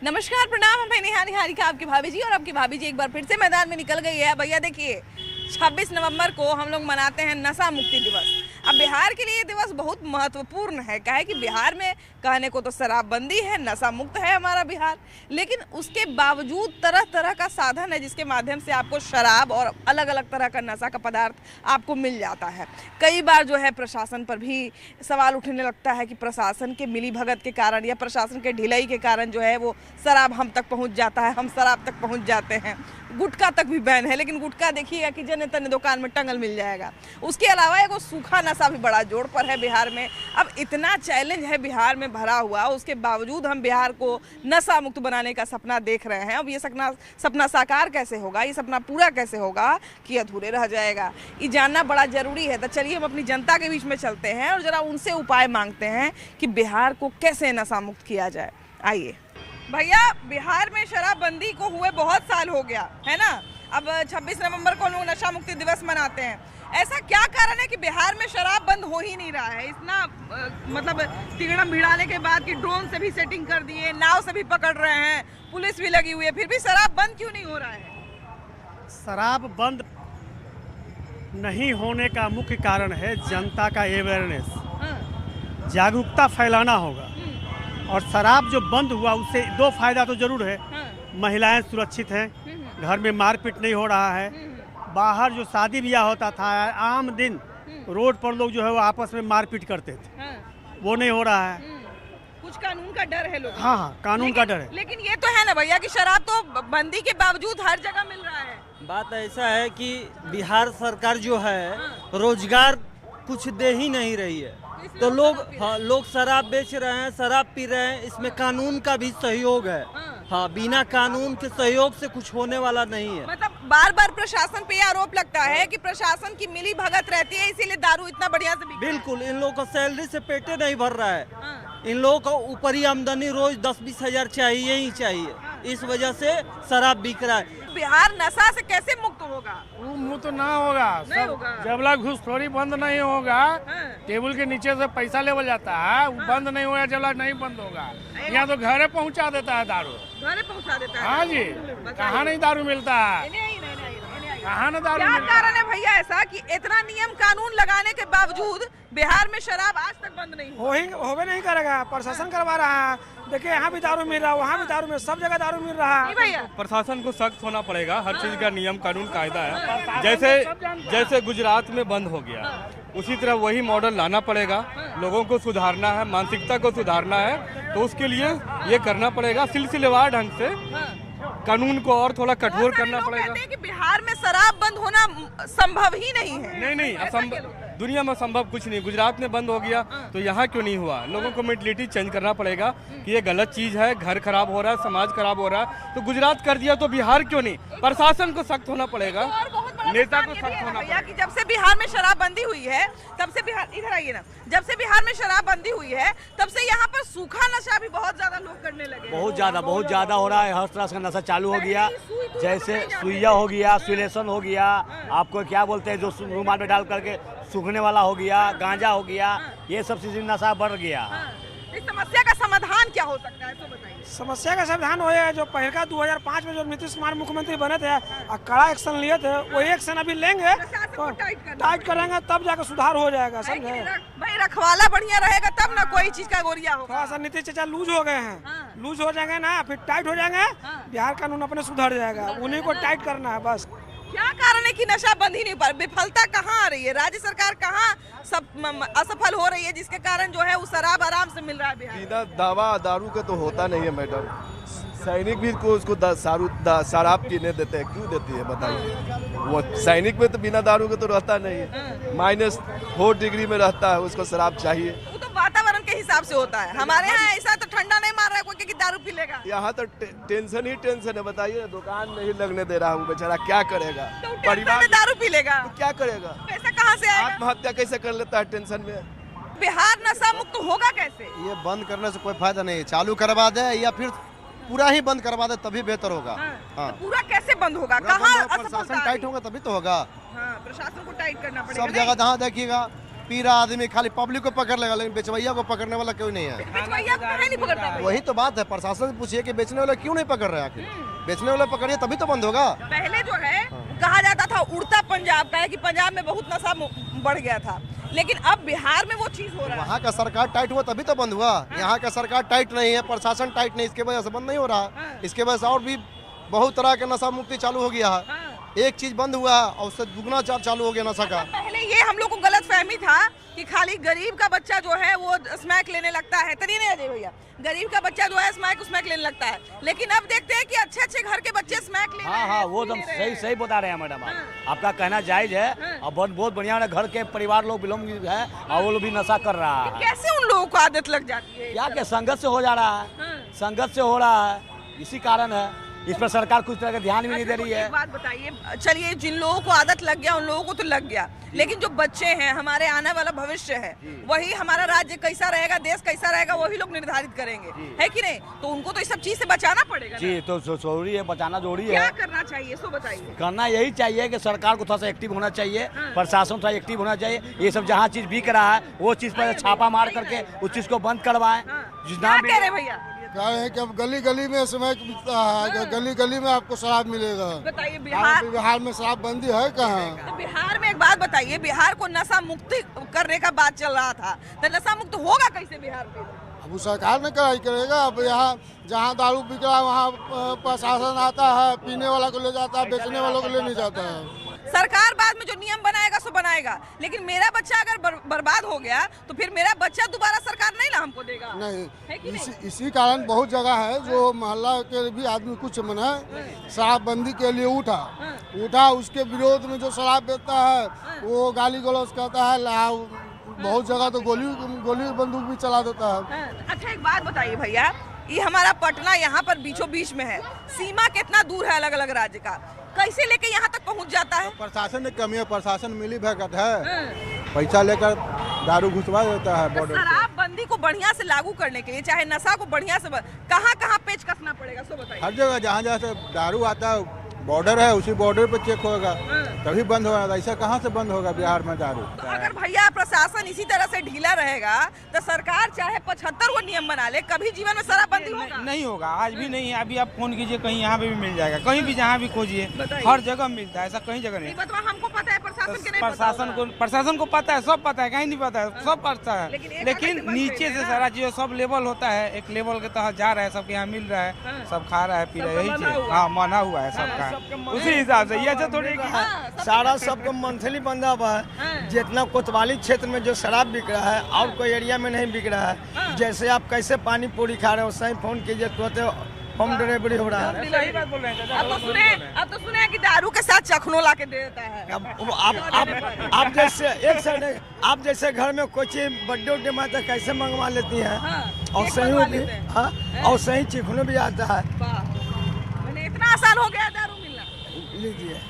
नमस्कार, प्रणाम। मैं निहारिका आपकी भाभी जी, और आपकी भाभी जी एक बार फिर से मैदान में निकल गई है। भैया देखिए, 26 नवंबर को हम लोग मनाते हैं नशा मुक्ति दिवस। अब बिहार के लिए ये दिवस बहुत महत्वपूर्ण है। क्या है कि बिहार में कहने को तो शराबबंदी है, नशा मुक्त है हमारा बिहार, लेकिन उसके बावजूद तरह तरह का साधन है जिसके माध्यम से आपको शराब और अलग अलग तरह का नशा का पदार्थ आपको मिल जाता है। कई बार जो है प्रशासन पर भी सवाल उठने लगता है कि प्रशासन के मिलीभगत के कारण या प्रशासन के ढिलाई के कारण जो है वो शराब हम तक पहुंच जाता है, हम शराब तक पहुंच जाते हैं। गुटखा तक भी बैन है, लेकिन गुटखा देखिएगा कि जने तने दुकान में टंगल मिल जाएगा। उसके अलावा एक सूखा नशा भी बड़ा जोर पर है बिहार में। अब इतना चैलेंज है बिहार में भरा हुआ, उसके बावजूद हम बिहार को नशा मुक्त बनाने का सपना देख रहे हैं। अब ये सपना साकार कैसे होगा, ये सपना पूरा कैसे होगा कि अधूरे रह जाएगा, ये जानना बड़ा जरूरी है। तो चलिए हम अपनी जनता के बीच में चलते हैं और जरा उनसे उपाय मांगते हैं कि बिहार को कैसे नशा मुक्त किया जाए। आइए भैया, बिहार में शराबबंदी को हुए बहुत साल हो गया है ना। अब 26 नवंबर को लोग नशा मुक्ति दिवस मनाते हैं। ऐसा क्या कारण है कि बिहार में शराब बंद हो ही नहीं रहा है? इतना मतलब तिगड़म भिड़ाने के बाद कि ड्रोन से भी सेटिंग कर दिए, नाव से भी पकड़ रहे हैं, पुलिस भी लगी हुई है, फिर भी शराब बंद क्यों नहीं हो रहा है? शराब बंद नहीं होने का मुख्य कारण है जनता का अवेयरनेस, जागरूकता फैलाना होगा। और शराब जो बंद हुआ उससे दो फायदा तो जरूर है। महिलाएं सुरक्षित हैं, घर में मारपीट नहीं हो रहा है। बाहर जो शादी ब्याह होता था आम दिन रोड पर लोग जो है वो आपस में मारपीट करते थे, वो नहीं हो रहा है। कुछ कानून का डर है लोगों को। हाँ, कानून का डर है। लेकिन ये तो है ना भैया कि शराब तो बंदी के बावजूद हर जगह मिल रहा है। बात ऐसा है कि बिहार सरकार जो है रोजगार कुछ दे ही नहीं रही है, तो लोग शराब बेच रहे हैं, शराब पी रहे हैं। इसमें कानून का भी सहयोग है। हाँ, बिना कानून के सहयोग से कुछ होने वाला नहीं है। मतलब बार बार प्रशासन पे आरोप लगता है कि प्रशासन की मिली भगत रहती है, इसीलिए दारू इतना बढ़िया से बिकता है। बिल्कुल, इन लोगों को सैलरी से पेटे नहीं भर रहा है। इन लोगों को ऊपरी आमदनी रोज 10-20 हजार चाहिए ही चाहिए, इस वजह से शराब बिक रहा है। बिहार नशा से कैसे मुक्त होगा? मुक्त ना होगा, जब तक घूसखोरी बंद नहीं होगा, टेबल के नीचे से पैसा लेवल जाता है, वो बंद नहीं होगा। जब तक नहीं बंद होगा, यहाँ तो घरे पहुँचा देता है दारू। घरे पहुँचा देता है? हाँ जी, कहाँ नहीं दारू मिलता है, कहाँ ना दारू क्या मिलता कारण है भैया ऐसा कि इतना नियम कानून लगाने के बावजूद बिहार में शराब आज तक बंद नहीं हुआ? होवे नहीं करेगा, प्रशासन करवा रहा है। देखिए, यहाँ भी दारू मिल रहा है, वहाँ भी दारू मिल, सब जगह दारू मिल रहा है। भैया प्रशासन को सख्त होना पड़ेगा, हर चीज का नियम कानून कायदा है। जैसे गुजरात में बंद हो गया, उसी तरह वही मॉडल लाना पड़ेगा। लोगों को सुधारना है, मानसिकता को सुधारना है, तो उसके लिए ये करना पड़ेगा सिलसिलेवार ढंग से। कानून को और थोड़ा कठोर करना पड़ेगा। कहते हैं कि बिहार में शराब बंद होना संभव ही नहीं है। नहीं, असंभव, दुनिया में संभव कुछ नहीं। गुजरात में बंद हो गया तो यहाँ क्यों नहीं हुआ? लोगों को मेंटलिटी चेंज करना पड़ेगा कि ये गलत चीज है, घर खराब हो रहा है, समाज खराब हो रहा है। तो गुजरात कर दिया तो बिहार क्यों नहीं? प्रशासन को सख्त होना पड़ेगा, नेता को सख्त होना पड़ेगा कि जब से बिहार में शराबबंदी हुई है तब से बिहार, इधर आइए ना, जब से बिहार में शराबबंदी हुई है तब से यहाँ पर सूखा नशा भी बहुत ज्यादा लोग करने लगे। बहुत ज़्यादा हो रहा है। हर तरह का नशा चालू हो गया, जैसे सुइया हो गया, सुलेशन हो गया, आपको क्या बोलते हैं जो रुमाल में डाल करके सूखने वाला हो गया, गांजा हो गया, ये सब चीज़ नशा बढ़ गया। इस समस्या का समाधान क्या हो सकता है, तो बताइए। समस्या का समाधान हो है जो पहले 2005 में जो नीतीश कुमार मुख्यमंत्री बने थे और कड़ा एक्शन लिए थे, वही एक्शन अभी लेंगे तो टाइट करेंगे, तब जाकर सुधार हो जाएगा। समझे भाई, रखवाला बढ़िया रहेगा तब ना कोई चीज का गोरिया हो। थोड़ा सा नीतीश चाचा लूज हो गए हैं, लूज हो जाएंगे ना, फिर टाइट हो जाएंगे, बिहार कानून अपने सुधर जाएगा। उन्हीं को टाइट करना है बस। क्या कारण है कि नशा बंद ही नहीं पा? विफलता कहाँ आ रही है? राज्य सरकार कहाँ सब असफल हो रही है जिसके कारण जो है वो शराब आराम से मिल रहा है बिहार? बिना दवा दारू के तो होता नहीं है मैडम। सैनिक भी को उसको शराब पीने देते हैं, क्यों देती है बताइए? वो सैनिक में तो बिना दारू के तो रहता नहीं है, -4 डिग्री में रहता है, उसको शराब चाहिए। वो तो वातावरण के हिसाब से होता है। हमारे यहाँ ऐसा तो ठंडा नहीं मार रहा है कोई कि दारू पी लेगा। यहाँ तो टेंशन ही टेंशन है। बताइए, दुकान नहीं लगने दे रहा हूँ, बेचारा क्या करेगा? तो परिवार में दारू पी लेगा तो क्या करेगा? पैसा कहाँ से आएगा? आत्महत्या कैसे कर लेता है टेंशन में? बिहार नशा मुक्त होगा कैसे? ये बंद करने से कोई फायदा नहीं, चालू करवा दे या फिर पूरा ही बंद करवा दे तभी बेहतर होगा। हाँ। तो पूरा कैसे बंद होगा? कहाँ प्रशासन टाइट होगा तभी तो होगा। प्रशासन को टाइट करना पड़ेगा। सब जगह जहाँ देखिएगा पी रहा आदमी खाली पब्लिक को पकड़ लेगा, लेकिन बेचवैया को पकड़ने वाला कोई नहीं है। बेचवैया को काहे नहीं पकड़ता भैया? वही तो बात है, प्रशासन से पूछिए कि बेचने वाले क्यों नहीं पकड़ रहे हैं आखिर। बेचने वाले पकड़िए तभी तो बंद होगा। पहले जो है कहा जाता था उड़ता पंजाब का है कि पंजाब में बहुत नशा बढ़ गया था, लेकिन अब बिहार में वो चीज हो रहा है। वहाँ का सरकार टाइट हुआ तभी तो बंद हुआ। यहाँ का सरकार टाइट नहीं है, प्रशासन टाइट नहीं, इसके वजह से बंद नहीं हो रहा। इसके वजह से और भी बहुत तरह के नशा मुक्ति चालू हो गया है। एक चीज बंद हुआ है और उससे दुगना चालू हो गया नशा का। पहले ये हम लोग को गलत फहमी था कि खाली गरीब का बच्चा जो है वो स्मैक लेने लगता है, तरी नहीं अजय भैया, गरीब का बच्चा जो है स्मैक लेने लगता है, लेकिन अब देखते हैं कि अच्छे अच्छे घर के बच्चे स्मैक ले रहे हैं। हाँ, वो एकदम सही बता रहे हैं मैडम आप। आपका कहना जायज है और बहुत बढ़िया घर के परिवार लोग बिलोंग है और वो लोग भी नशा कर रहा है। कैसे उन लोगों को आदत लग जाती है? क्या संगत से हो जा रहा है, संगत से हो रहा है, इसी कारण है। इस पर सरकार कुछ तरह का ध्यान भी नहीं दे रही है। एक बात बताइए, चलिए जिन लोगों को आदत लग गया उन लोगों को तो लग गया, लेकिन जो बच्चे हैं, हमारे आने वाला भविष्य है, वही हमारा राज्य कैसा रहेगा, देश कैसा रहेगा, वही लोग निर्धारित करेंगे, है कि नहीं? तो उनको तो इस सब चीज से बचाना पड़ेगा जी, तो जरूरी है, बचाना जरूरी है। क्या करना चाहिए सो बताइए। करना यही चाहिए कि सरकार को थोड़ा सा एक्टिव होना चाहिए, प्रशासन थोड़ा एक्टिव होना चाहिए। ये सब जहाँ चीज बिक रहा है वो चीज पर छापा मार करके उस चीज को बंद करवाएं। क्या कह रहे भैया? क्या है कि अब गली गली में स्मैक बिकता है, गली गली में आपको शराब मिलेगा। बताइए बिहार में शराब बंदी है कहाँ? तो बिहार में एक बात बताइए, बिहार को नशा मुक्ति करने का बात चल रहा था, तो नशा मुक्त होगा कैसे बिहार में? अब वो सरकार ने कराई करेगा। अब यहाँ जहाँ दारू बिक रहा है वहाँ प्रशासन आता है, पीने वाला को ले जाता है, बेचने वालों को ले नहीं जाता है। सरकार बाद में जो नियम बनाएगा सो बनाएगा, लेकिन मेरा बच्चा अगर बर्बाद हो गया तो फिर मेरा बच्चा दोबारा सरकार नहीं ना हमको देगा। नहीं, इसी कारण बहुत जगह है जो मोहल्ला के भी आदमी कुछ मना शराबबंदी के लिए उठा, उसके विरोध में जो शराब बेचता है वो गाली गलौज करता है, बहुत जगह तो गोली बंदूक भी चला देता है। अच्छा एक बात बताइए भैया, ये हमारा पटना यहाँ पर बीचों बीच में है, सीमा कितना दूर है अलग अलग राज्य का, कैसे लेके यहाँ तक पहुँच जाता है? प्रशासन ने कमी है, प्रशासन मिली भगत है, पैसा लेकर दारू घुसवा देता है। तो शराबबंदी को बढ़िया से लागू करने के लिए, चाहे नशा को बढ़िया से कहाँ पेच कसना पड़ेगा सो बताइए। हर जगह जहाँ जहाँ से दारू आता है, बॉर्डर है, उसी बॉर्डर पे चेक होगा तभी बंद होगा। ऐसा कहाँ से बंद होगा बिहार में दारू? तो अगर भैया प्रशासन इसी तरह से ढीला रहेगा तो सरकार चाहे 75 वो नियम बना ले, कभी जीवन में शराबबंदी होगा? नहीं होगा, आज भी नहीं है। अभी आप फोन कीजिए, कहीं यहाँ पे भी मिल जाएगा, कहीं भी जहाँ भी खोजिए, हर जगह मिलता है, ऐसा कहीं जगह नहीं। हमको पता है, प्रशासन को पता है, सब पता है, कहीं नहीं पता है, सब पता है, लेकिन नीचे से सारा चीज सब लेवल होता है, एक लेवल के तहत जा रहा है, सबके यहाँ मिल रहा है, सब खा रहा है, पी रहा है, यही चीज। हाँ, मना हुआ है सबका, उसी हिसाब से। ये अच्छा थोड़ी सारा सबको मंथली बंदा हुआ है। जितना कोतवाली क्षेत्र में जो शराब बिक रहा है और कोई एरिया में नहीं बिक रहा है। जैसे आप कैसे पानी पूरी खा रहे हो, सही फोन कीजिए तो होम डिलीवरी हो रहा है। सही बात बोल रहे हैं। अब तो सुने कि दारू के साथ चखनो ला के दे देता है। आप जैसे घर में कोई चीज बर्थडे उड्डे में तो कैसे मंगवा लेती हैं, और सही भी, हाँ, और सही चिकनो भी आता है। इतना आसान हो गया दारू मिलना? लीजिए,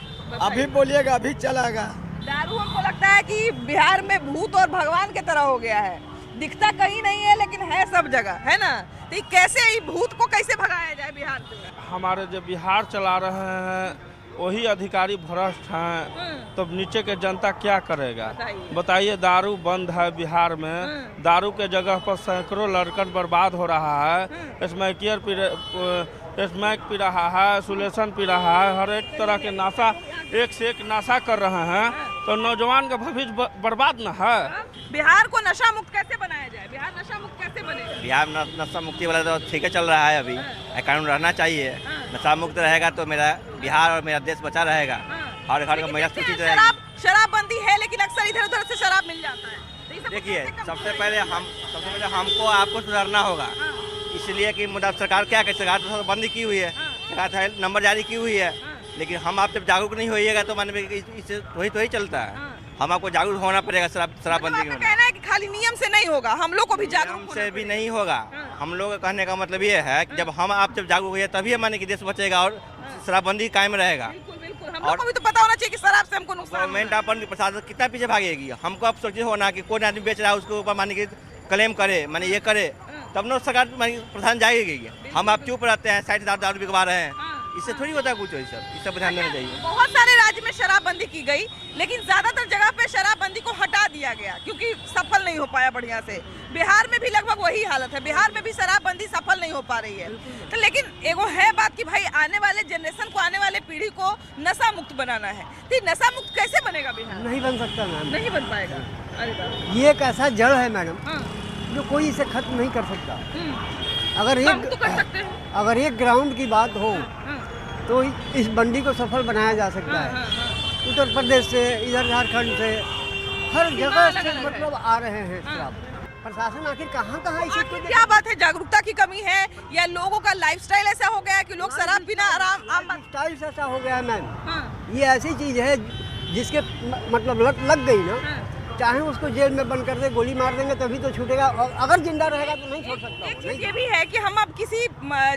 अभी बोलिएगा, अभी चलागा। दारू हमको लगता है कि बिहार में भूत और भगवान की तरह हो गया है, दिखता कहीं नहीं है लेकिन है सब जगह, है ना? तो कैसे ये भूत को कैसे भगाया जाए बिहार से? हमारे जो बिहार चला रहे हैं वही अधिकारी भ्रष्ट हैं, तो नीचे के जनता क्या करेगा? बताइए, दारू बंद है बिहार में, दारू के जगह पर सैकड़ों लड़कन बर्बाद हो रहा है, स्मैक पी रहा है, सुलेशन पी रहा है, हर एक तरह के नशा, एक से एक नशा कर रहे हैं, तो नौजवान का भविष्य बर्बाद न है। बिहार को नशा मुक्त कैसे बनाया जाए? बिहार नशा मुक्त कैसे बनेगा? बिहार नशा मुक्ति वाला तो ठीक है चल रहा है, अभी कानून रहना चाहिए। नशा मुक्त रहेगा तो मेरा बिहार और मेरा देश बचा रहेगा, हर घर का महिला सुरक्षित रहेगी। शराबबंदी है लेकिन अक्सर इधर उधर से शराब मिल जाता है। देखिए, सबसे पहले हमको आपको सुधारना होगा, इसलिए कि मतलब सरकार क्या करे, सरकार तो बंदी की हुई है, सरकार नंबर जारी की हुई है, लेकिन हम आप जब जागरूक नहीं होइएगा तो मान इससे वही चलता है। हम आपको जागरूक होना पड़ेगा शराबबंदी के। कहना है कि खाली नियम से नहीं होगा, हम लोग को भी जागरूक से भी नहीं होगा। हम लोग का कहने का मतलब ये है कि जब आप जागरूक हुए तभी माने कि देश बचेगा और शराबबंदी कायम रहेगा। हम लोग को भी तो पता होना चाहिए कि शराब से हमको नुकसान। गवर्नमेंट अपन प्रशासन कितना पीछे भागेगी? हमको अब सोचिए होना कि कोई आदमी बेच रहा है उसके ऊपर माने कि क्लेम करे, माने ये करे, तब न सरकार प्रशासन जाएगी। हम आप चुप रहते हैं, 60,000 दारू बिकवा रहे हैं, इससे थोड़ी होता है कुछ वही सब, इस सब ध्यान देना चाहिए। बहुत सारे राज्य में शराबबंदी की गई, लेकिन ज्यादातर जगह पे शराबबंदी को हटा दिया गया क्योंकि सफल नहीं हो पाया बढ़िया से। बिहार में भी लगभग वही हालत है, बिहार में भी शराबबंदी सफल नहीं हो पा रही है। तो लेकिन एगो है बात कि भाई आने वाले जनरेशन को, आने वाले पीढ़ी को नशा मुक्त बनाना है। तो नशा मुक्त कैसे बनेगा बिहार? नहीं बन सकता मैम, नहीं बन पाएगा। अरे बाप, ये एक ऐसा जड़ है मैडम जो कोई इसे खत्म नहीं कर सकता। अगर अगर एक ग्राउंड की बात हो तो इस बंदी को सफल बनाया जा सकता है। उत्तर प्रदेश से, इधर झारखंड से, हर जगह से मतलब आ रहे हैं शराब। प्रशासन आखिर कहाँ इसे क्या बात है, जागरूकता की कमी है या लोगों का लाइफस्टाइल ऐसा हो गया है कि लोग शराब पीना आम स्टाइल ऐसा हो गया है मैम। ये ऐसी चीज है जिसके मतलब लग गई ना, चाहे उसको जेल में बंद कर दे, गोली मार देंगे तभी तो छूटेगा, और अगर जिंदा रहेगा तो नहीं छोड़ सकता। एक चीज ये भी है कि हम अब किसी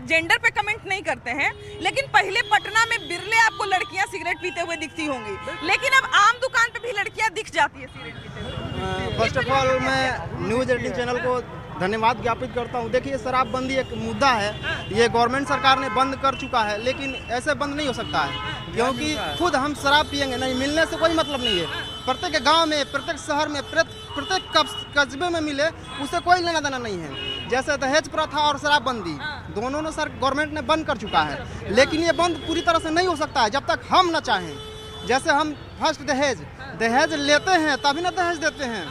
जेंडर पे कमेंट नहीं करते हैं, लेकिन पहले पटना में बिरले आपको लड़कियां सिगरेट पीते हुए दिखती होंगी, लेकिन अब आम दुकान पे भी लड़कियां दिख जाती है सिगरेट पीते हुए। फर्स्ट ऑफ ऑल मैं न्यूज़ 18 चैनल को धन्यवाद ज्ञापित करता हूँ। देखिए, शराबबंदी एक मुद्दा है, ये गवर्नमेंट सरकार ने बंद कर चुका है, लेकिन ऐसे बंद नहीं हो सकता है क्योंकि खुद हम शराब पियेंगे नहीं, मिलने से कोई मतलब नहीं है। प्रत्येक गांव में, प्रत्येक शहर में, प्रत्येक कस्बे में मिले, उससे कोई लेना देना नहीं है। जैसे दहेज प्रथा और शराबबंदी दोनों ने गवर्नमेंट ने बंद कर चुका है, लेकिन ये बंद पूरी तरह से नहीं हो सकता है जब तक हम न चाहें। जैसे हम फर्स्ट दहेज लेते हैं तभी ना दहेज देते हैं,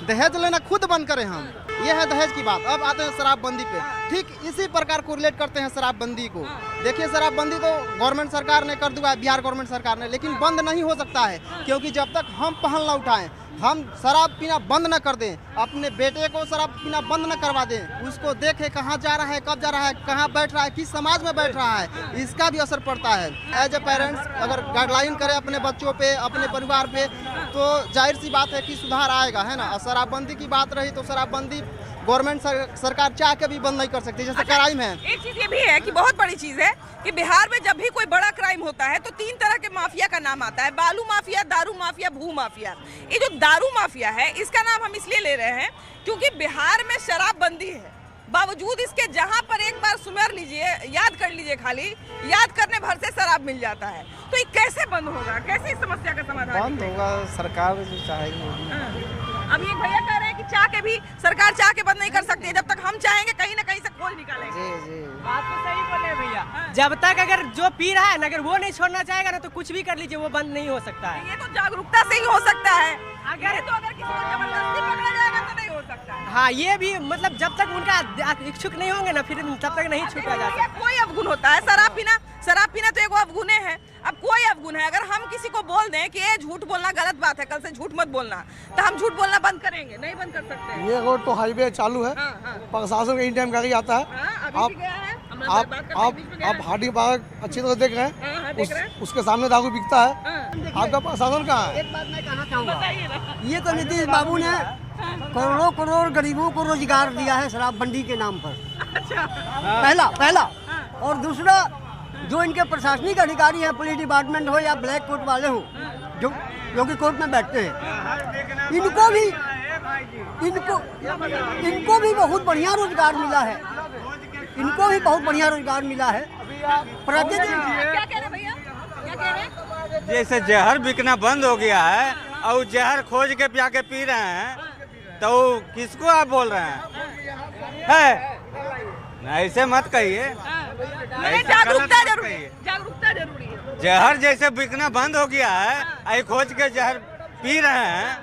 दहेज लेना खुद बंद करें हम, ये है दहेज की बात। अब आते हैं शराबबंदी पे, ठीक इसी प्रकार को रिलेट करते हैं शराबबंदी को। देखिए, शराबबंदी तो गवर्नमेंट सरकार ने कर दिया है, बिहार गवर्नमेंट सरकार ने, लेकिन बंद नहीं हो सकता है क्योंकि जब तक हम पहल न उठाएं, हम शराब पीना बंद न कर दें, अपने बेटे को शराब पीना बंद न करवा दें, उसको देखें कहाँ जा रहा है, कब जा रहा है, कहाँ बैठ रहा है, किस समाज में बैठ रहा है, इसका भी असर पड़ता है। एज ए पेरेंट्स अगर गाइडलाइन करें अपने बच्चों पे, अपने परिवार पे, तो जाहिर सी बात है कि सुधार आएगा, है ना। शराबबंदी की बात रही तो शराबबंदी गवर्नमेंट सरकार चाह के भी बंद नहीं कर सकती, जैसे क्राइम है। एक चीज ये भी है कि बहुत बड़ी चीज है कि बिहार में जब भी कोई बड़ा क्राइम होता है तो 3 तरह के माफिया का नाम आता है, बालू माफिया, दारू माफिया, भू माफिया। ये जो दारू माफिया है इसका नाम हम इसलिए ले रहे हैं क्योंकि बिहार में शराबबंदी है, बावजूद इसके जहां पर एक बार सुमेर लीजिए, याद कर लीजिए, खाली याद करने भर से शराब मिल जाता है। तो ये कैसे बंद होगा, कैसे इस समस्या का समाधान बंद होगा? सरकार जो चाहेगी। अब ये भैया कह रहे हैं कि चाह के भी सरकार चाह के बंद नहीं कर सकती है, जब तक हम चाहेंगे कहीं ना कहीं से खोज निकालेंगे। जी बात तो सही बोले भैया, जब तक अगर जो पी रहा है ना, अगर वो नहीं छोड़ना चाहेगा ना, तो कुछ भी कर लीजिए, वो बंद नहीं हो सकता है। ये तो जागरूकता से ही हो सकता है, अगर किसी को जबरदस्ती पकड़ा जाएगा तो नहीं हो सकता है। हाँ, ये भी मतलब जब तक उनका इच्छुक नहीं होंगे ना, फिर तब तक नहीं छूटा जाता। कोई अवगुण होता है, शराब पीना तो एक अवगुण है। अब कोई अवगुण है, अगर हम किसी को बोल दें कि ये झूठ बोलना गलत बात है, कल से झूठ मत बोलना, तो हम झूठ बोलना बंद करेंगे? नहीं बंद कर सकते। ये रोड तो हाईवे चालू है, प्रशासन का इन टाइम गाड़ी आता है। आप हाटी पार्क अच्छी तरह देख रहे हैं, उसके सामने दारू बिकता है। आपका प्रशासन कहाँ है? एक बात मैं कहना चाहूँगा, ये तो नीतीश बाबू ने करोड़ों गरीबों को रोजगार दिया है शराबबंदी के नाम पर, पहला। और दूसरा, जो इनके प्रशासनिक अधिकारी हैं, पुलिस डिपार्टमेंट हो या ब्लैक कोट वाले हो, जो कि कोर्ट में बैठते हैं, इनको भी बहुत बढ़िया रोजगार मिला है, इनको भी बहुत बढ़िया रोजगार मिला है। जैसे जहर बिकना बंद हो गया है और जहर खोज के पिया के पी रहे हैं, तो किसको आप बोल रहे हैं? ऐसे मत कहिए, जागरूकता जरूरी है। जहर जैसे बिकना बंद हो गया है, खोज के जहर पी रहे हैं,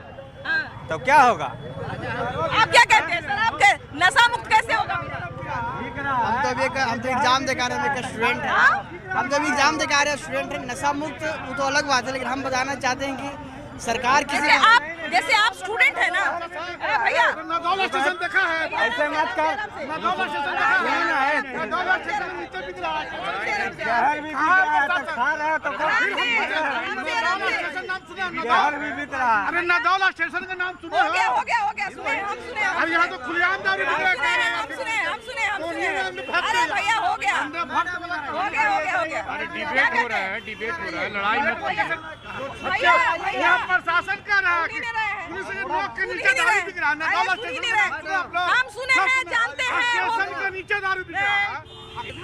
तो क्या होगा? आप क्या कहते हैं सर, आपके नशा मुक्त कैसे होगा? हम तो एग्जाम दे रहे हैं, स्टूडेंट है, हम जब एग्जाम दे रहे हैं, स्टूडेंट है। नशा मुक्त वो तो अलग बात है, लेकिन हम बताना चाहते हैं कि सरकार जैसे आप स्टूडेंट है ना भैया, नदौला स्टेशन देखा है? ऐसे मत कर, नदौला स्टेशन देखा है? नदौला स्टेशन नीचे बिक रहा है, जहर भी बिक रहा है, तो खा रहे हो तो नदौला स्टेशन नाम सुना? जहर भी बिक रहा है। अरे नदौला स्टेशन का नाम सुने? हो गया, सुने, हम सुने। अरे यहाँ तो खुलेआम दारू बिक रहा है। हम सुने। अरे भैया हो गया। अरे डिबेट हो रहा है, लड़ाई मत कीजिए। भैया प्रशासन कह रहा है कि पुलिस के नोक के नीचे दारू बिक रहा है। नदौला स्टेशन हम सुने हैं, जानते हैं, स्टेशन के नीचे दारू बिक रहा है।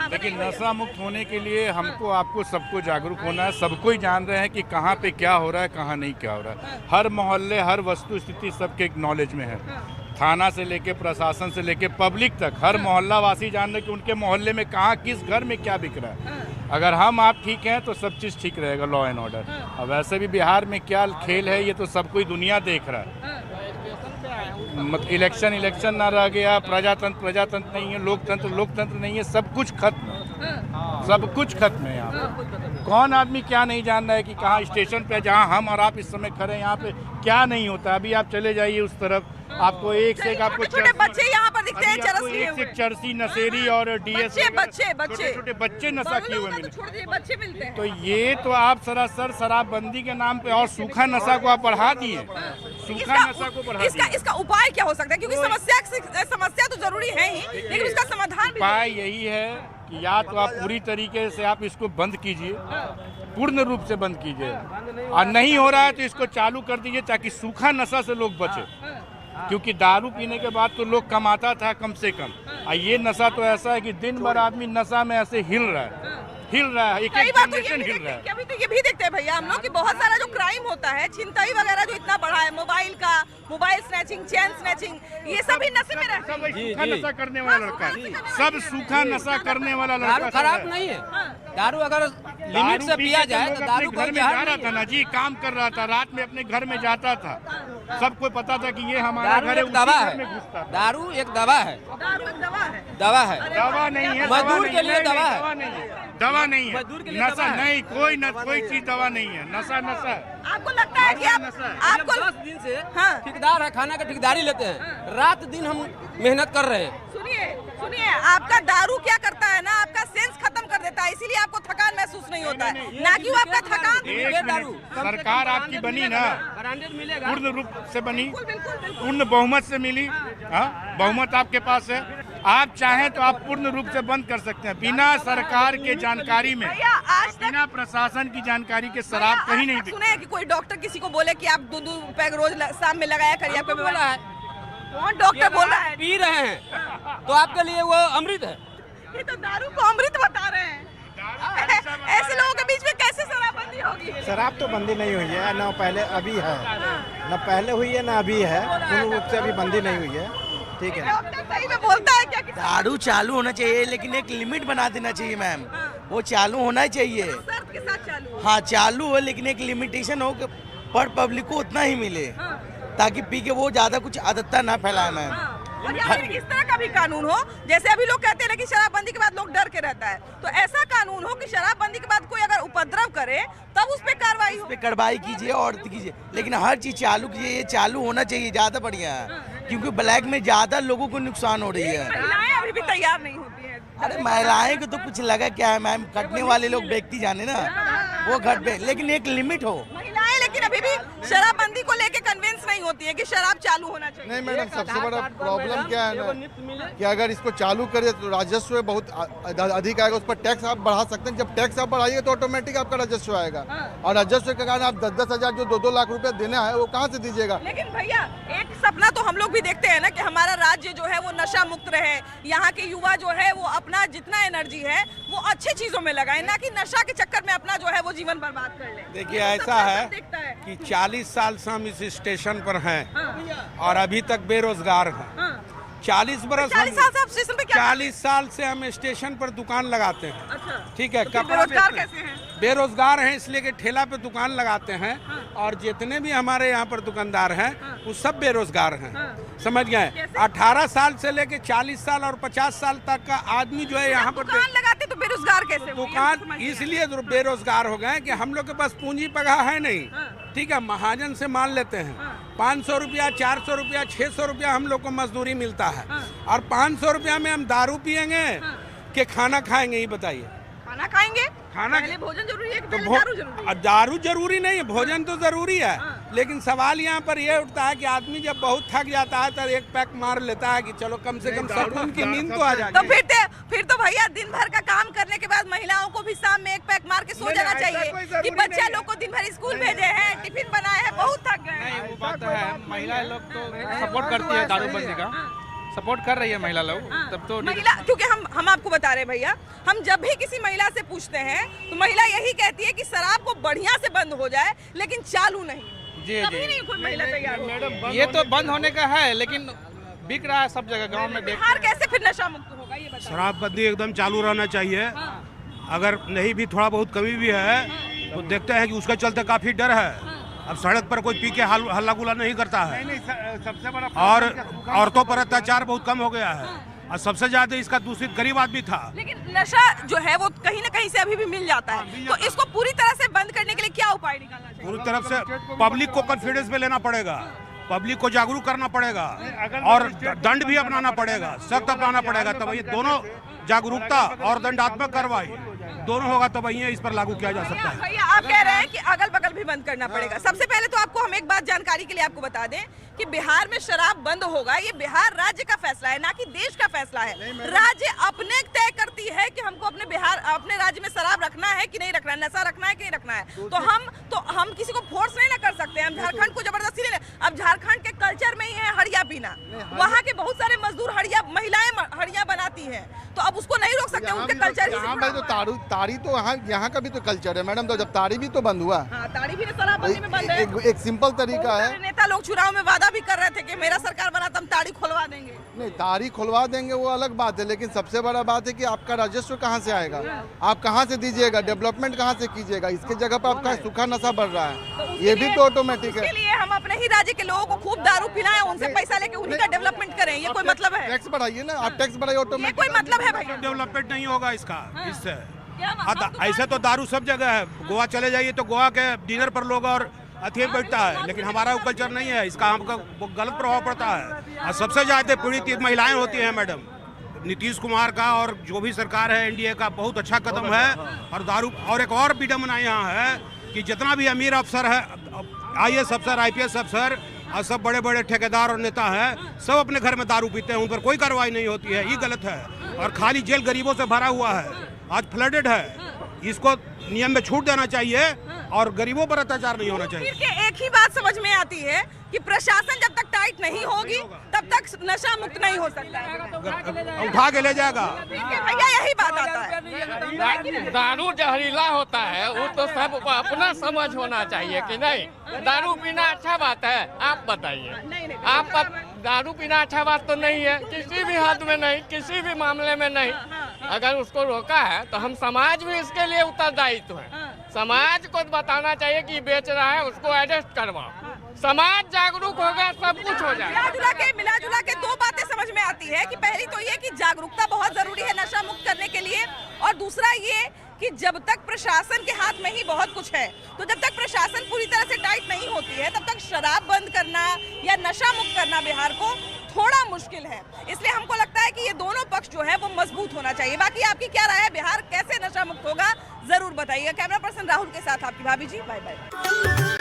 देखिए, नशा मुक्त होने के लिए हमको आपको सबको जागरूक होना है। सबको ही जान रहे हैं कि कहाँ पे क्या हो रहा है, कहाँ नहीं क्या हो रहा है। हर मोहल्ले, हर वस्तु स्थिति सबके नॉलेज में है। थाना से लेके प्रशासन से लेके पब्लिक तक हर मोहल्ला वासी जान रहे कि उनके मोहल्ले में कहाँ किस घर में क्या बिक रहा है। अगर हम आप ठीक हैं तो सब चीज़ ठीक रहेगा, लॉ एंड ऑर्डर। अब वैसे भी बिहार में क्या खेल है ये तो सब कोई दुनिया देख रहा है। इलेक्शन ना रह गया, प्रजातंत्र नहीं है, लोकतंत्र नहीं है, सब कुछ खत्म है। सब कुछ खत्म है यहाँ पे। कौन आदमी क्या नहीं जान रहा है कि कहाँ स्टेशन पे जहाँ हम और आप इस समय खड़े हैं यहाँ पे क्या नहीं होता। अभी आप चले जाइए उस तरफ, आपको एक से एक आपको छोटे बच्चे यहाँ पर दिखते हैं चरस लिए एक से हुए। चरसी, नशेरी और डीएस बच्चे बच्चे नशा किए हुए मिले। छोड़ दिए, बच्चे मिलते हैं। तो ये तो आप सरासर शराबबंदी के नाम पे और सूखा नशा को आप बढ़ा दिए। सूखा नशा को बढ़ा दिए। इसका उपाय क्या हो सकता है? क्योंकि समस्या तो जरूरी है ही, लेकिन उसका समाधान भी उपाय यही है कि या तो आप पूरी तरीके से आप इसको बंद कीजिए, पूर्ण रूप से बंद कीजिए, और नहीं हो रहा है तो इसको चालू कर दीजिए ताकि सूखा नशा से लोग बचे। क्योंकि दारू पीने के बाद तो लोग कमाता था कम से कम, और ये नशा तो ऐसा है कि दिन भर आदमी नशा में ऐसे हिल रहा है, एक जनरेशन हिल रहा है। अभी तो ये भी देखते हैं भैया हम लोग कि बहुत सारा जो क्राइम होता है, छिनतई वगैरह जो इतना बढ़ा है, मोबाइल स्नैचिंग, चेन स्नैचिंग, ये सब ही नशे में रहते हैं। सूखा नशा करने वाला लड़का, सब सूखा नशा करने वाला लड़का। दारू खराब नहीं है, दारू अगर लिमिट से पिया जाए तो दारू घर में जा रहा था ना जी, काम कर रहा था, रात में अपने घर में जाता था, सबको पता था कि ये हमारा घर है, एक दवा उसी घर में है। घुसता था। दारू एक दवा है, दवा है, दवा नहीं है, मजदूर के लिए दवा है, दवा नहीं है, मजदूर के लिए नशा दवा है। नहीं, कोई चीज दवा नहीं है, नशा नशा है। आपको लगता है कि आपको 10 दिन से ठेकेदार है, खाना का ठेकेदारी लेते हैं, रात दिन हम मेहनत कर रहे हैं। सुनिए, आपका दारू क्या करता है ना, आपका सेंस खत्म कर देता है, इसीलिए आपको थकान महसूस नहीं होता है, ना कि वो आपका थकान। सरकार आपकी बनी ना, मिलेगा, पूर्ण रूप से बनी, पूर्ण बहुमत से मिली, हाँ, बहुमत आपके पास है। आप चाहें तो आप पूर्ण रूप से बंद कर सकते हैं, बिना सरकार के जानकारी में, बिना प्रशासन की जानकारी के शराब कहीं नहीं बिकती। सुने कि कोई डॉक्टर किसी को बोले कि आप 2 पैक रोज शाम में लगाया करिए, आपको बोला है, कौन डॉक्टर बोल रहा है? पी रहे हैं तो आपके लिए वो अमृत है। ये तो दारू को अमृत बता रहे हैं। ऐसे लोगों के बीच में कैसे शराबबंदी होगी? शराब तो बंदी नहीं हुई है, ना पहले अभी है, ना पहले हुई है ना अभी है, पूर्ण रूप से अभी बंदी नहीं हुई है। ठीक है, डॉक्टर सही में बोलता है क्या? दारू चालू होना चाहिए, लेकिन एक लिमिट बना देना चाहिए मैम, वो चालू होना ही चाहिए। शर्त के साथ चालू। हाँ चालू हो, लेकिन एक लिमिटेशन हो कि पर पब्लिक को उतना ही मिले, ताकि पी के वो ज्यादा कुछ आदतता ना फैलाए मैम। और या फिर इस तरह का भी कानून हो, जैसे अभी लोग कहते हैं कि शराबबंदी के बाद लोग डर के रहता है, तो ऐसा कानून हो कि शराबबंदी के बाद कोई अगर उपद्रव करे तब उस पे कार्रवाई हो। उस पे कार्रवाई कीजिए और कीजिए, लेकिन हर चीज चालू कीजिए, ये चालू होना चाहिए, ज्यादा बढ़िया है, क्योंकि ब्लैक में ज्यादा लोगों को नुकसान हो रही है। महिलाएं अभी भी तैयार नहीं होती हैं। अरे महिलाएं को तो कुछ लगा क्या है मैम, कटने वाले लोग व्यक्ति जाने ना, वो घट पे, लेकिन एक लिमिट हो। महिलाएं लेकिन अभी भी शराबबंदी को लेके कन्विंस नहीं होती है कि शराब चालू होना चाहिए। नहीं मैडम, सबसे बड़ा प्रॉब्लम क्या है ना कि अगर इसको चालू करें तो राजस्व बहुत अधिक आएगा, उस पर टैक्स आप बढ़ा सकते हैं। जब टैक्स आप बढ़ाइए तो ऑटोमेटिक आपका राजस्व आएगा, और राजस्व के कारण आप 10-10 हजार जो 2-2 लाख रुपए देना है वो कहाँ से दीजिएगा? लेकिन भैया एक सपना तो हम लोग भी देखते हैं ना कि हमारा राज्य जो है वो नशा मुक्त रहे, यहाँ के युवा जो है वो अपना जितना एनर्जी है वो अच्छी चीजों में लगाए, ना कि नशा के चक्कर में अपना जो है वो जीवन बर्बाद कर ले। देखिए ऐसा है कि 40 साल से हम इस स्टेशन पर हैं और अभी तक बेरोजगार हैं। 40 बरस 40 साल से आप स्टेशन पे क्या? 40 साल से हम स्टेशन पर दुकान लगाते हैं। अच्छा। ठीक है, तो बेरोजगार कैसे हैं? बेरोजगार हैं इसलिए कि ठेला पे दुकान लगाते हैं, और जितने भी हमारे यहाँ पर दुकानदार हैं वो सब बेरोजगार हैं। समझ गए? 18 साल से लेके 40 साल और 50 साल तक का आदमी जो है यहाँ पर दुकान लगाते तो बेरोजगार कैसे? दुकान इसलिए बेरोजगार हो गए कि हम लोग के पास पूंजी पगार है नहीं। ठीक है, महाजन से मान लेते हैं 500 रुपया, 400 रुपया, 600 रुपया हम लोग को मजदूरी मिलता है, और 500 रुपया में हम दारू पियेंगे कि खाना खाएंगे? ये बताइए। खाना खाएंगे? खाना पहले भोजन जरूरी है कि तो पहले दारू जरूरी है? दारू जरूरी नहीं है, भोजन तो जरूरी है, लेकिन सवाल यहाँ पर ये उठता है कि आदमी जब बहुत थक जाता है तो एक पैक मार लेता है कि चलो कम से कम सुकून की नींद तो आ जाए। तो फिर तो भैया दिन भर का काम करने के बाद महिलाओं को भी शाम में एक पैक मार के सो जाना चाहिए कि बच्चा लोग को दिन भर स्कूल भेजे हैं, टिफिन बनाए हैं, बहुत थक गए हैं। वो बात है, महिला लोग तो सपोर्ट करती है दारूबंदी का, सपोर्ट कर रही है महिला लोग, तब तो महिला, क्योंकि हम आपको बता रहे हैं भैया, हम जब भी किसी महिला से पूछते हैं तो महिला यही कहती है कि शराब को बढ़िया से बंद हो जाए लेकिन चालू नहीं। जी कभी नहीं कोई महिला तैयार होती। ये तो बंद होने का है, लेकिन बिक रहा है सब जगह गांव में। बिहार कैसे फिर नशा मुक्त होगा ये बताइए। शराबबंदी एकदम चालू रहना चाहिए। अगर नहीं भी थोड़ा बहुत कमी भी है तो देखते हैं कि उसके चलते काफी डर है। अब सड़क पर कोई पी के हल्ला गुल्ला नहीं करता है। सबसे बड़ा और औरतों पर अत्याचार बहुत कम हो गया है और सबसे ज्यादा इसका दूषित गरीब आदमी था। लेकिन नशा जो है वो कहीं न कहीं से अभी भी मिल जाता है, तो इसको पूरी तरह से बंद करने के लिए क्या उपाय निकालना चाहिए? पूरी तरफ से पब्लिक को कॉन्फिडेंस में लेना पड़ेगा, पब्लिक को जागरूक करना पड़ेगा और दंड भी अपनाना पड़ेगा, सख्त अपनाना पड़ेगा। तब ये दोनों जागरूकता और दंडात्मक कार्रवाई दोनों होगा तो वही इस पर लागू किया जा सकता है। भैया आप कह रहे हैं कि अगल बगल भी बंद करना पड़ेगा। सबसे पहले तो आपको हम एक बात जानकारी के लिए आपको बता दें कि बिहार में शराब बंद होगा, ये बिहार राज्य का फैसला है, ना कि देश का फैसला है। राज्य अपने तय करती है कि हमको अपने राज्य में शराब रखना है कि नहीं रखना है, नशा रखना है कि नहीं रखना है। तो हम किसी को फोर्स नहीं ना कर सकते। हम झारखंड को जबरदस्ती नहीं। अब झारखंड के कल्चर में ही है हड़िया पीना, वहाँ के बहुत सारे मजदूर महिलाएं हड़िया बनाती है, तो अब उसको नहीं रोक सकते, उनके कल्चर ही। ताड़ी तो यहाँ का भी तो कल्चर है मैडम, तो जब ताड़ी भी तो बंद हुआ। ताड़ी भी शराबबंदी में बंद है। एक सिंपल तरीका है। नेता लोग चुनाव में वादा भी कर रहे थे कि मेरा सरकार बना तो हम ताड़ी खुलवा देंगे। नहीं, ताड़ी खुलवा देंगे वो अलग बात है, लेकिन सबसे बड़ा बात है कि आपका राजस्व कहाँ से आएगा, आप कहाँ से दीजिएगा, डेवलपमेंट कहाँ से कीजिएगा। इसके जगह पर आपका सूखा नशा बढ़ रहा है, ये भी तो ऑटोमेटिक है। इसके लिए हम अपने ही राज्य के लोगों को खूब दारू पिलाएं, उनसे पैसा लेके उन्हीं का डेवलपमेंट करें, ये कोई मतलब है? टैक्स बढ़ाइए ना, आप टैक्स बढ़ाइए, ऑटोमेटिक कोई मतलब है भैया? डेवलपमेंट नहीं होगा इसका, इससे ऐसे तो दारू सब जगह है। गोवा चले जाइए तो गोवा के डिनर पर लोग और अथिए बैठता है, लेकिन हमारा वो कल्चर नहीं है, इसका हमका गलत प्रभाव पड़ता है। और सबसे ज्यादा पीड़ित महिलाएं होती हैं मैडम। नीतीश कुमार का और जो भी सरकार है एनडीए का बहुत अच्छा कदम है। और दारू और एक और विडम्बना यहाँ है कि जितना भी अमीर अफसर है, IAS अफसर, IPS अफसर और सब बड़े बड़े ठेकेदार और नेता हैं, सब अपने घर में दारू पीते हैं, उन पर कोई कार्रवाई नहीं होती है, ये गलत है। और खाली जेल गरीबों से भरा हुआ है, आज फ्लडेड है, इसको नियम में छूट देना चाहिए और गरीबों पर अत्याचार नहीं होना चाहिए। फिर के एक ही बात समझ में आती है कि प्रशासन जब तक टाइट नहीं होगी तब तक नशा मुक्त नहीं हो सकता है। उठा के ले जाएगा। भैया यही बात आता है। दारू जहरीला होता है, वो तो सब अपना समझ होना चाहिए कि नहीं। दारू पीना अच्छा बात है, आप बताइए। आप दारू पीना अच्छा बात तो नहीं है, किसी भी हद में नहीं, किसी भी मामले में नहीं। अगर उसको रोका है तो हम समाज भी इसके लिए उत्तरदायित्व है। समाज को बताना चाहिए कि बेच रहा है, उसको अरेस्ट करवाओ। समाज जागरूक होगा, सब कुछ हो जाएगा। मिला जुला के दो बातें समझ में आती है कि पहली तो ये कि जागरूकता बहुत जरूरी है नशा मुक्त करने के लिए, और दूसरा ये कि जब तक प्रशासन के हाथ में ही बहुत कुछ है, तो जब तक प्रशासन पूरी तरह से टाइट नहीं होती है तब तक शराब बंद करना या नशा मुक्त करना बिहार को थोड़ा मुश्किल है। इसलिए हमको लगता है कि ये दोनों पक्ष जो है वो मजबूत होना चाहिए। बाकी आपकी क्या राय है, बिहार कैसे नशा मुक्त होगा, जरूर बताइएगा। कैमरा पर्सन राहुल के साथ आपकी भाभी जी, बाय बाय।